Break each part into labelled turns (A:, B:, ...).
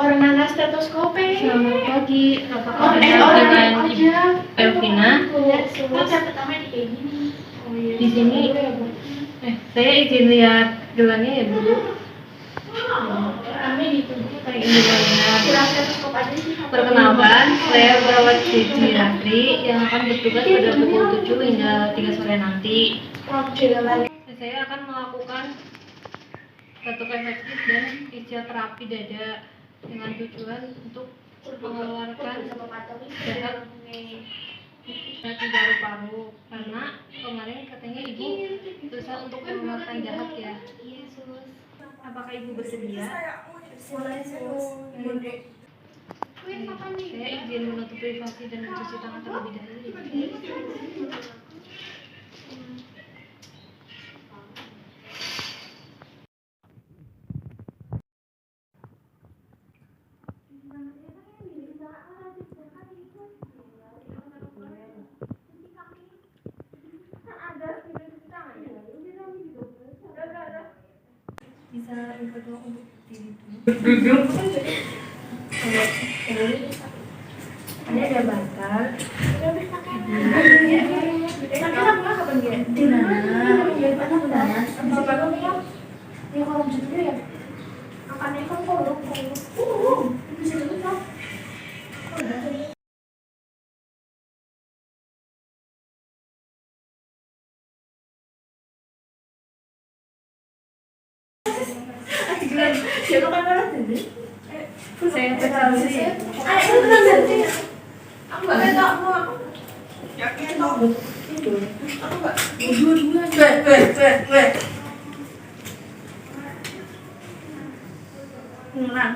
A: Orang nana stetoskope.
B: Selamat pagi, apa kabar dengan Ibu Elvina? Di sini, saya izin lihat gelarnya ya Bu. Kayak Perkenalkan, saya perawat psikiatri yang akan bertugas pada pukul 7 hingga 3 sore nanti. Saya akan melakukan batuk efektif dan fisioterapi dada dengan tujuan untuk mengeluarkan jahat di paru-paru, karena kemarin katanya Ibu susah untuk mengeluarkan jahat ya.
A: Iya, Sus.
B: Apakah Ibu bersedia?
A: Boleh, Sus.
B: Saya izin menutup privasi dan mencuci tangan terlebih dahulu. Bisa minta tolong untuk diri dulu. Ini ada bantal. Di mana? Ya panas. Ya kalau gitu ya. Akannya kan kolok. Bisa dulu. Siapa kan orang tadi? Saya percaya. Ayo nanti. Aku nggak tahu aku. Yakin tahu? Aku nggak. Dua. Menang.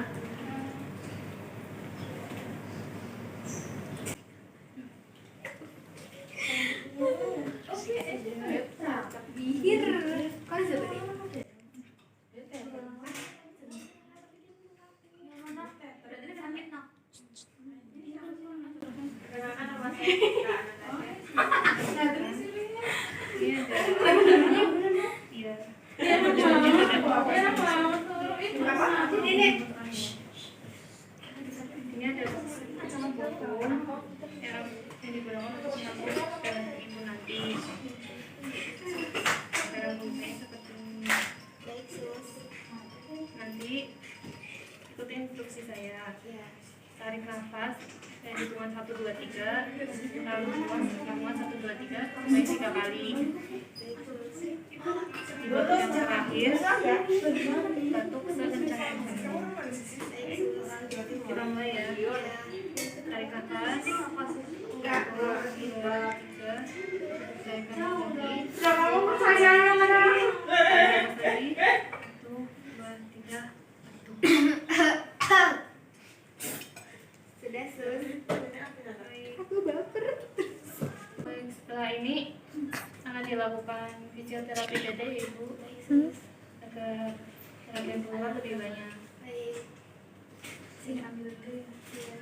B: Ini ada buku yang digunakan untuk menghapus dan Ibu nanti. Barang bukti seperti ini. Nanti ikutin instruksi saya. Tarik nafas dari hitungan 1, 2, 3, lalu lakukan 1, 2, 3 sampai 3 kali. Di batuk yang terakhir, batuk sekencang mungkin. Kita mulai ya. Tarik nafas 1, 2, 3, tarik nafas lagi. Tarik nafas lagi 1, 2, 3, batuk. Sudah, Sus. Aku baper. Baik, setelah ini akan dilakukan fisioterapi dada ya Ibu, agar darah yang keluar lebih banyak.
A: Baik. Sini ambil dulu ya.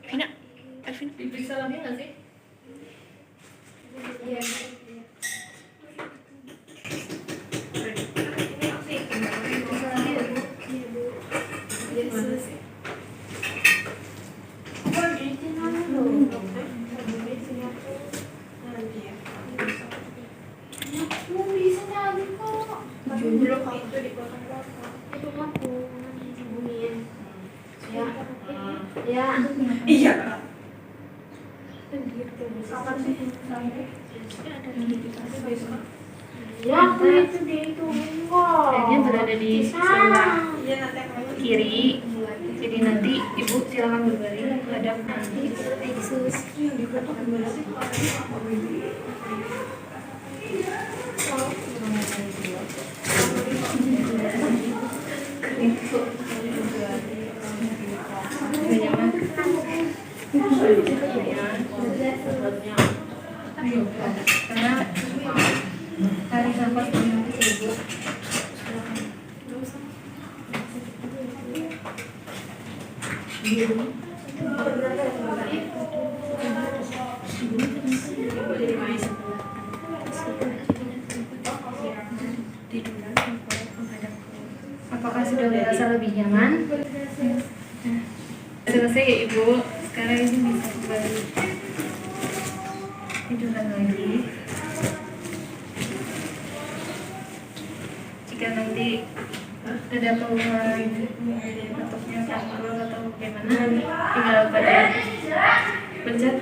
B: Vina, diperiksa lagi nggak sih?
A: Iya.
C: Iya.
A: Kapan sih sampai? Ya, aku itu dia itu enggak.
B: Kayaknya berada di sebelah kiri. Jadi nanti Ibu silakan berbaring menghadap nanti.
A: Sus.
B: Karena tarik nafas dengan Ibu. Tiduran. Apakah sudah merasa lebih nyaman? Selesai ya Ibu. Sekarang ini bisa kembali tidurkan lagi. Jika nanti ada keluhan batuknya sakit atau bagaimana, tinggal pada pencet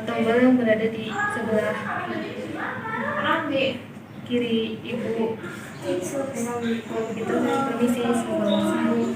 B: tombol yang berada di sebelah kiri Ibu. Kalau begitu, permisi, semoga sembuh.